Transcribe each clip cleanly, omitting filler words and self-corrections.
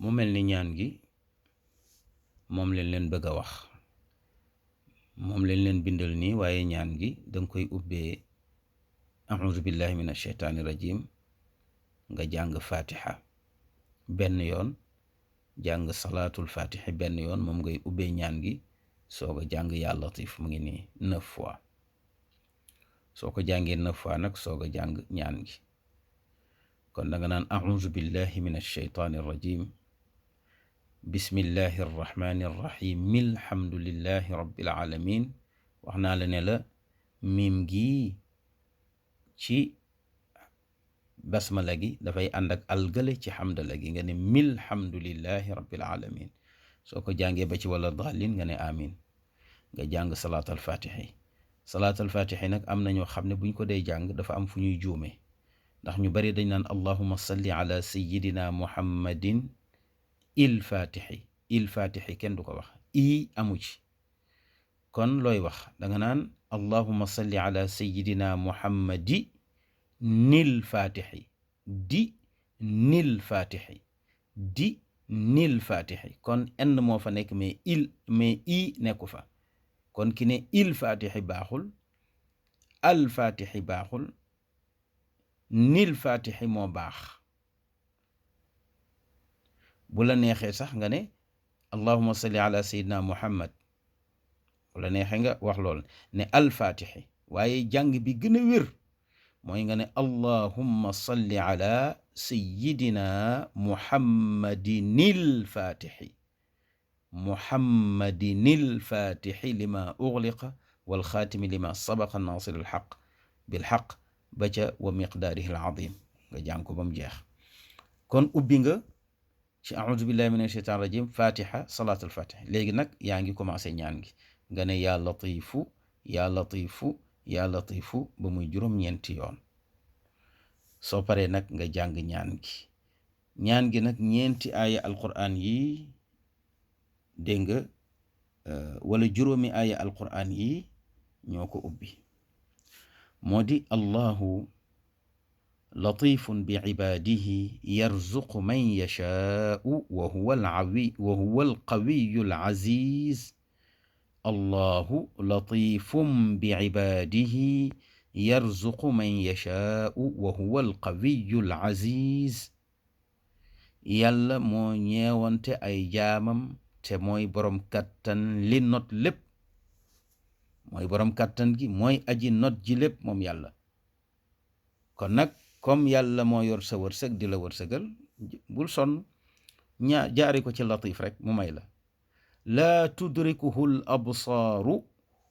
mu mel ni ñaan gi moom leen bëgg a wax, moom leen bindal nii, waaye ñaan gi danga koy ubbee auzu billahi min asheytaani rajim, nga jàng fatiha benn yoon, jàng salaatul fatiha benn yoon, moom ngay ubbee ñaan gi, soog a jàng yaa latif mu ngi nii 9 fois. soo ko jàngee 9 fois nag soog a jàng ñaan gi. kon da nga naan auzu billahi min asheytaani rajim, bismillahi arrahmani arrahim, alhamdulillahi rabbil alamin. wax naa la ne la miim gi ci basmala gi dafay ànd ak algale ci xamdala gi, nga ne milhamdulillahi rabbil alamin. soo ko jàngee ba ci wala daalin nga ne amin, nga jàng salaatal fatiha yi. salaatal fatiha nag am na ñoo xam ne buñ ko dee jàng dafa am fu ñuy juume, ndax ñu bari dañ naan allahumma salli ala sayyidina muhammadin il fatihi kenn du ko wax, i amu ci. kon looy wax danga naan allahumma salli ala sayyidina muhammadi nil fatihi, di nil fatihi, kon n moo fa nekk mais i nekku fa. kon ki ne il fatihi baaxul, al fatihi baaxul, nil fatihi moo baax. bu la neexee sax nga ne allahumma salli ala sayyidina muhammad, bu la neexee nga wax lool ne al fatihi, waaye jàng bi gën a wér mooy nga ne allahumma salli ala sayyidina muhammadinil fatihi lima ughliqa wal xaatimi lima sabaqa nasir al xaq bil xaq ba ca wa miqdaarihi al azim, nga jàng ko ba mu jeex. kon ubbi nga ci a'udhu billahi minash shaitanir rajim, fatiha, salaatul fatiha. léegi nag yaa ngi commencé ñaan gi, nga ne yaa latifu yaa latifu yaa latifu ba muy juróom-ñeenti yoon. soo paree nag nga jàng ñaan gi nag ñeenti aaya alquran yi dégg nga wala juróomi aaya alquran yi ñoo ko ubbi. moo di allahu latifun bi ibaadihi yarzuqu man yashaau wa huwa alqawiyu alaziz. allahu latifun bi ibaadihi yarzuqu man yashaau wa huwa alqawiyu alaziz. yàlla moo ñeewante ay jaamam te mooy borom kattan li not lépp, mooy borom kattan gi, mooy aji not ji lépp moom yàlla. kon nag comme yàlla moo yor sa wërsëg di la wërsëgal, bul sonn, jaari ko ci latif rek mu may la. laa tudrikuhu l absaaru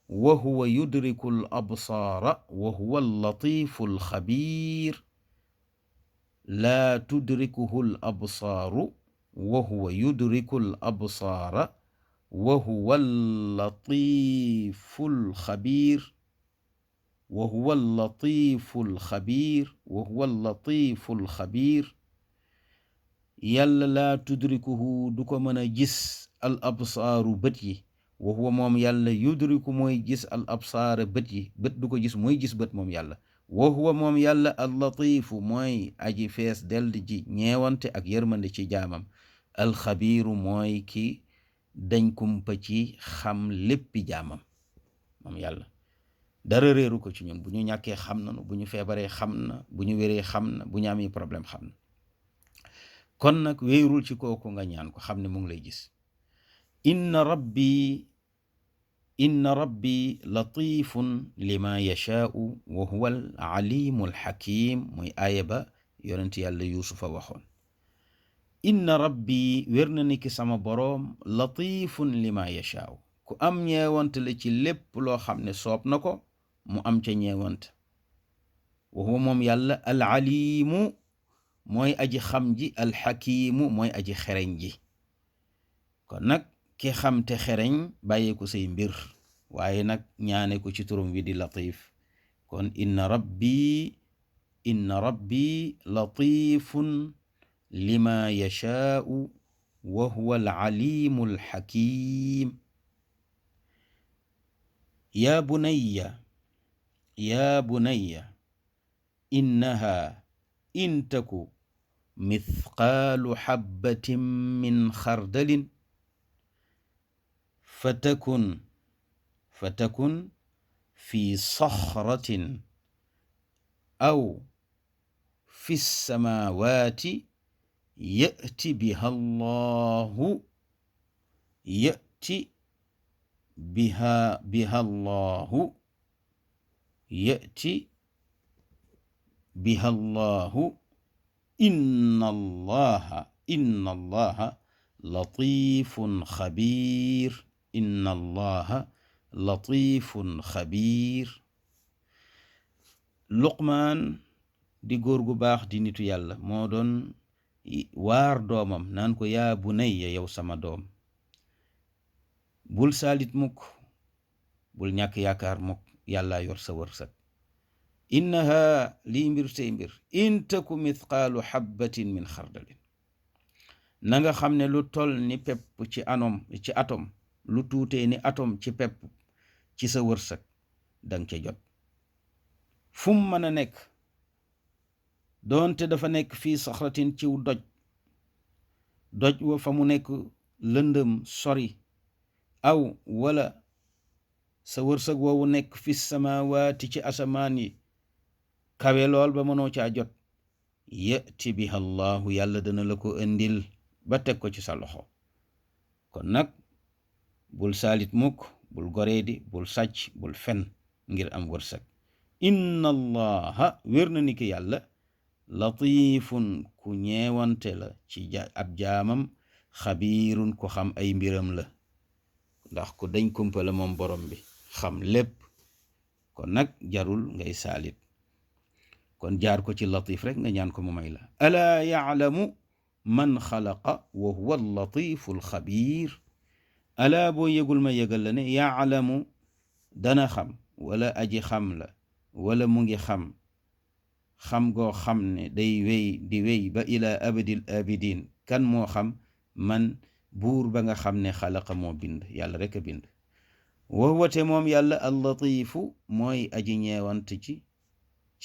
wa huwa yudriku l absaara wa huwa allatifu alxabiir. laa tudrikuhu l absaaru wa huwa yudriku l absaara wa huwa allatifu alxabiir wa huwa allatifu alxabiir wa huwa allatifu alxabiir. yàlla laa tudrikuhu du ko mën a gis al absaaru bët yi, wa huwa moom yàlla yudriku mooy gis al absaara bët yi, bët du ko gis mooy gis bët moom yàlla. wa huwa moom yàlla al latifu mooy aji fees dell ji ñeewante ak yërmande ci jaamam. alxabiiru mooy ki dañ kumpa ci xam léppi jaamam moom yàlla. dara réeru ko ci ñun, bu ñu ñàkkee xam na, bu ñu feebaree xam na, bu ñu wéree xam na, bu ñu amee problème xam na. kon nag wéerul ci kooku nga ñaan ko, xam ne mu ngi lay gis. inna rabbi latifun lima yashaau wa huwa al alimu alxakim, muy aaya ba yonent yàlla yuusufa waxoon. inna rabbi wér na ni ki sama boroom latifun lima yashaau, ku am ñeewante la ci lépp loo xam ne soob na ko mu am ca ñeewante. wa huwa moom yàlla al alimu mooy aji xam ji, alxakimu mooy aji xereñ ji. kon nag ki xam te xereñ bàyyee ko say mbir, waaye nag ñaane ko ci turam wi di latif. kon inna rabbi latifun lima yashaau wa huwa al alimu al hakim. ya bunayya innaha in taku mithqaalu xabbatin min xardalin fatakun fi saxratin aw fi samaawaati ya'ti biha allahu ya'ti biha allahu ya'ti biha allahu inna allaha latifun xabiir inna allaha latifun xabiir. Luqmaan di góor gu baax di nitu yàlla moo doon waar doomam naan ko yaa bunayya yow sama doom bul saalit mukk bul ñàkk yaakaar mukk yàlla yor sa wërsëg. innaha lii mbir tey mbir in taku mithqaalu xabbatin min xardalin na nga xam ne lu tol ni pepp ci atom lu tuutee ni atom ci pepp ci sa wërsëg danga ca jot fum mën a nekk doonte dafa nekk fii saxratin ciw doj wa fa mu nekk lëndëm sori aw wala sa wërsëg woowu nekk fi samaawaati ci asamaan yi kawe lool ba mënoo caa jot yati biha allahu yàlla dana la ko indil ba teg ko ci sa loxo. kon nag bul saalit mukk bul goreedi bul sàcc bul fen ngir am wërsëg. inna allaha wér na ni ki yàlla latifun ku ñeewante la ci ab jaamam xabiirun ku xam ay mbiram la ndax ku dañ kumpa la moom borom bi xam lépp. kon nag jarul ngay saalit kon jaar ko ci latif rek nga ñaan ko mu may la. alaa ya'lamu man xalaqa wa huwa allatifu alxabiir. alaa boo yëgul ma yëgal la ne ya'lamu dana xam wala aji xam la wala mu ngi xam goo xam ne day wéy di wéy ba ila abadil abidin. kan moo xam man buur ba nga xam ne xalaqa moo bind yàlla rek a bind. wa huwa te moom yàlla allatifu mooy aji ñeewant ci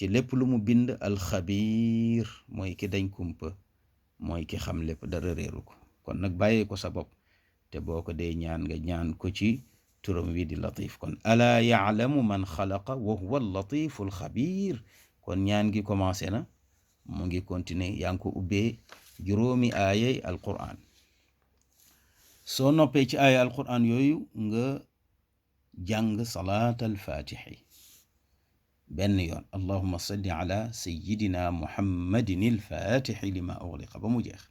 lépp lu mu bind alxabiir mooy ki dañ kumpa mooy ki xam lépp dara réeru ko. kon nag bàyyee ko sa bopp te boo ko dee ñaan nga ñaan ko ci turam wi di latif. kon alaa ya'lamu man xalaqa wa huwa allatifu alxabiir. kon ñaan gi commencé na mu ngi continuer yaa ngi ko ubbee juróomi aayay alquran. soo noppee ci aaya alquran yooyu nga jàng salaat alfatixi benn yoon allahuma salli ala sayidina muhammadin alfatixi lima ughliqa ba mu jeex.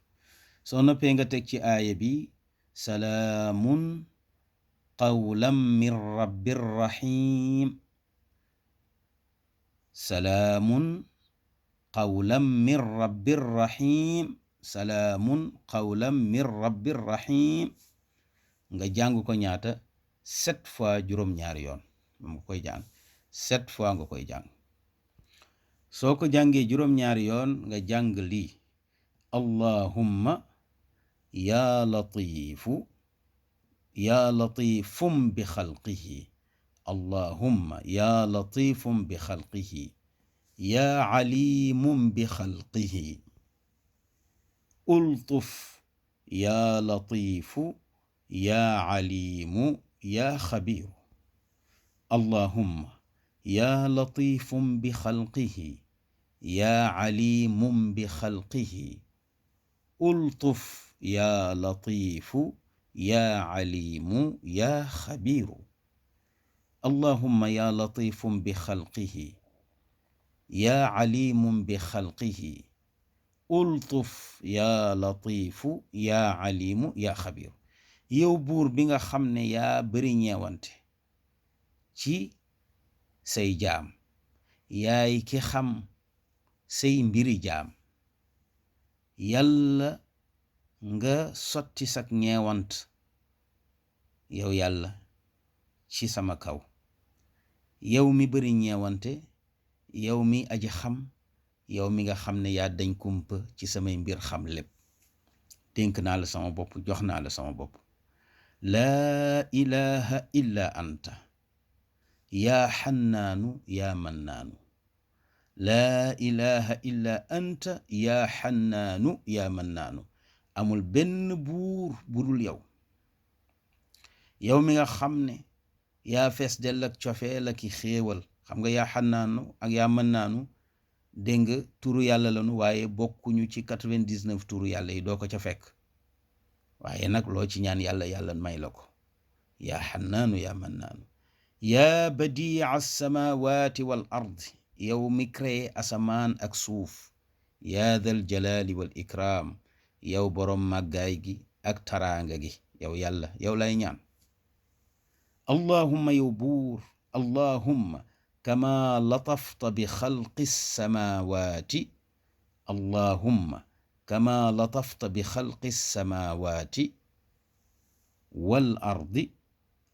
soo noppee nga teg ci aaya bi salaamun qawlan min rabbir rahim. salaamun qawlan min rabbir rahim. salaamun qawlan min rabbir rahim. nga jàng ko ñaata 7 fois juróom-ñaari yoon nga koy jàng 7 fois nga koy jàng. soo ko jàngee juróom-ñaari yoon nga jàng lii allahumma yaa latifum bi xalqihi. allahumma yaa latifum bi xalqihi yaa alimun bi xalqihi ultuf yaa latifu yaa alimu yaa xabiru. allahumma yaa latifum bi xalqihi yaa alimun bi xalqihi ultuf yaa latifu yaa alimu yaa xabiru. allahumma yaa latifum bi xalqihi yaa alimun bi xalqihi ultuf yaa latifu yaa alimu yaa xabiru. yow buur bi nga xam ne yaa bari ñeewante ci say jaam yaay ki xam say mbiri jaam yàlla nga sotti sak ñeewant yow yàlla ci sama kaw yow mi bari ñeewante yow mi aji xam yow mi nga xam ne yaa dañ kumpa ci samay mbir xam lépp. dénk naa la sama bopp jox naa la sama bopp. laa ilaha illa anta yaa xannaanu yaa mannaanu laa ilaha illa anta yaa xannaanu yaa mannaanu amul benn buur budul yow yow mi nga xam ne yaa fees dell ak cofeel ak i xéewal xam nga yaa xannaanu ak yaa mannaanu dégg nga turu yàlla lanu waaye bokkuñu ci 99 turu yàlla yi doo ko ca fekk waaye nag loo ci ñaan yàlla yàlla may la ko yaa xannaanu yaa mannaanu yaa badia alsamawati wal ard yow mi créé asamaan ak suuf yaa dal jalaali wal ikraam yow boroom màggaay gi ak taraanga gi yow yàlla yow lay ñaan allahumma yow buur allahumma kama latafta bi xalqi samaawaati allahumma kama latafta bi xalqi samaawaati wal ardi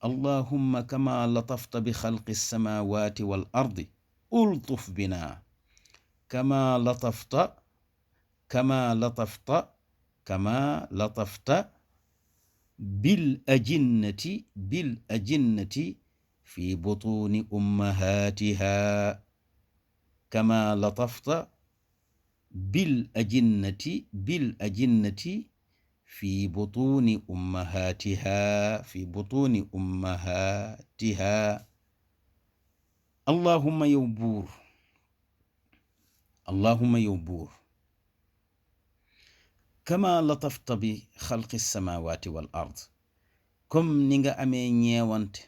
allahumma kama latafta bi xalqi samaawaati wal ardi ultuf bina kama latafta kama latafta kama latafta bil ajinnati fi butuni ummahatiha kama latafta bil ajinnati fi butuni ummahatiha allahumma yow buur kama latafta bi xalqi samawati wal ard comme ni nga amee ñeewante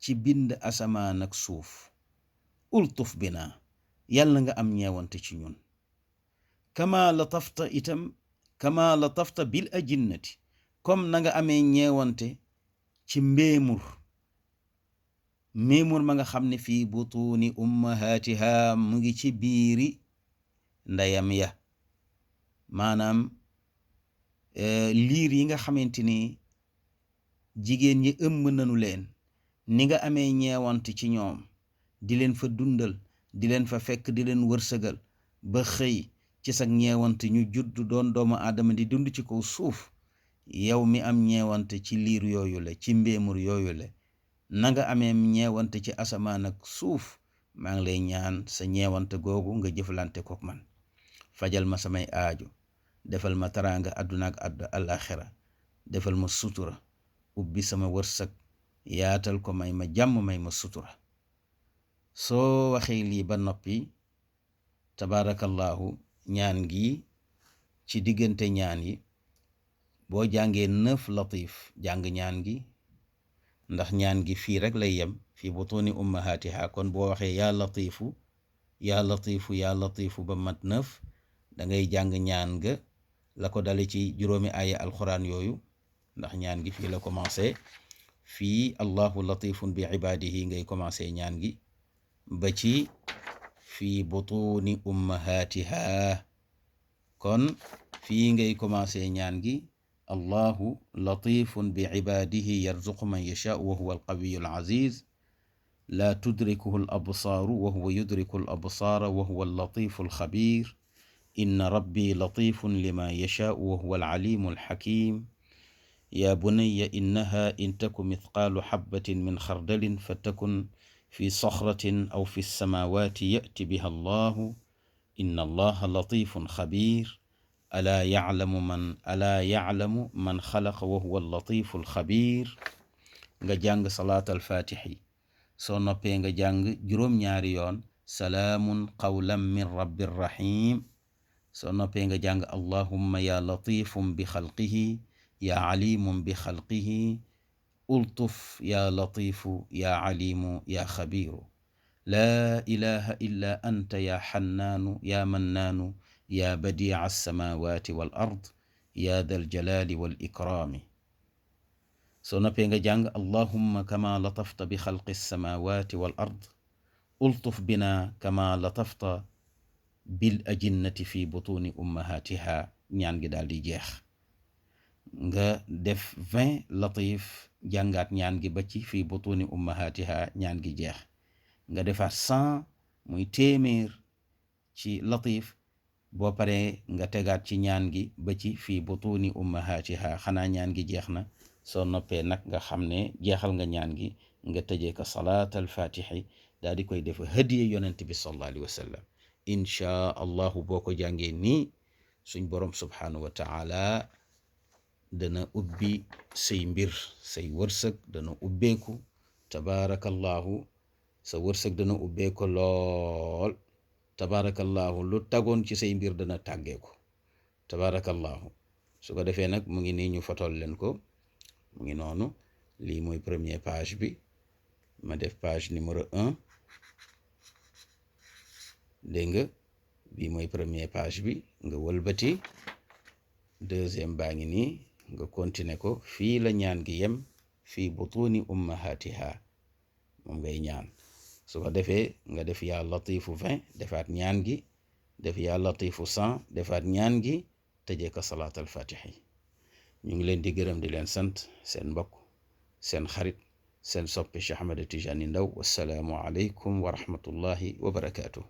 ci bind asamaan ak suuf ultuf bina yàlla nga am ñeewante ci ñun kama latafta bil ajinnati comme na nga amee ñeewante ci mbéemur ma nga xam ne fii butuuni ummahatiha mu ngi ci biiri ndeyam ya maanaam liir yi nga xamante ni jigéen ñi ëmb nanu leen ni nga amee ñeewante ci ñoom di leen fa dundal di leen fa fekk di leen wërsëgal ba xëy ci sag ñeewante ñu judd doon doomu aadama di dund ci kaw suuf yow mi am ñeewante ci liir yooyu la ci mbéemur yooyu la na nga amee ñeewante ci asamaan ak suuf maa ngi lay ñaan sa ñeewante googu nga jëflante kook man fajal ma samay aajo defal ma taraanga àdduna ak àllaaxira defal ma sutura ubbi sama wërsëg yaatal ko may ma jàmm may ma sutura soo waxee lii ba noppi tabaarakallahu ñaan gi ci diggante ñaan yi boo jàngee 9 latif jàng ñaan gi ndax ñaan gi fii rek lay yem fii butuni ummahatiha kon boo waxee yaa latifu yaa latifu yaa latifu ba mat 9 da ngay jàng ñaan ga la ko dale ci juróomi aaya alquran yooyu ndax ñaan gi fii la commencé fii allahu latifun bi ibadihi ngay commencé ñaan gi ba ci fii butuni ummahatiha kon fii ngay commencé ñaan gi allahu latifun bi ibadihi yarzuqu man yashaa wa huwa alqawiyu alaziz la tudrikuhu alabsaaru wa huwa yudriku alabsaara wa huwa allatifu alxabir inna rabbi latifun lima yashaa wa huwa alalimu alxakim ya bunayya innaha in taku mithqaalu xabbatin min xardalin fatakun fi saxratin aw fi samawati yati biha allahu inna allaha latifun xabir alaa yaclamu man xalaqa wa huwa allatifu alxabir nga jàng salaat alfatixi soo noppee nga jàng juróom-ñaari yoon salaamun qawlan min rabbir rahim soo noppee nga jàng allahumma ya latifun bi xalqihi ya alimun bi xalqihi ultuf ya latifu ya alimu ya xabiru laa ilaha illa anta ya xannaanu ya mannaanu ya badia alsamawati wal ard ya dal jalali wal ikrami soo noppee nga jàng allahumma kama latafta bi xalqi alsamawati wal ard ultuf bina kama latafta bil ajinnati fi butuni ummahatiha ñaan gi daal di jeex nga def 20 latif jàngaat ñaan gi ba ci fi butuni ummahatiha ñaan gi jeex nga defaat 100 muy téeméer ci latif boo paree nga tegaat ci ñaan gi ba ci fi butuni ummahatiha xanaa ñaan gi jeex na soo noppee nag nga xam ne jeexal nga ñaan gi nga tëjee ko salaat al fatixi daal di koy def hadiye yonent bi sallallahu alayhi wa sallam inchaa allahu boo ko jàngee nii suñ borom subhanahu wa taala dana ubbi say mbir, say wërsëg dana ubbeeku tabaarakallahu, sa wërsëg dana ubbeeku lool tabaarakallahu, lu tagoon ci say mbir dana tàggeeku tabaarakallahu. su ko defee nag mu ngi nii ñu fotol leen ko, mu ngi noonu. lii mooy première page bi, ma def page numéro 1, dégg nga, bii mooy première page bi, nga wëlbati deuxième baa ngi nii nga continuer ko. fii la ñaan gi yem, fii butuni ummahatiha, moom ngay ñaan. su ko defee nga def yaa latifu 20, defaat ñaan gi, def yaa latifu 100, defaat ñaan gi, tëjee ko salaat al fatihi. ñu ngi leen di gërëm di leen sant, seen mbokk seen xarit seen soppe Cheikh Ahmed Tidiane Ndao. wassalaamu aleykum wa rahmatullahi wa barakaatuh.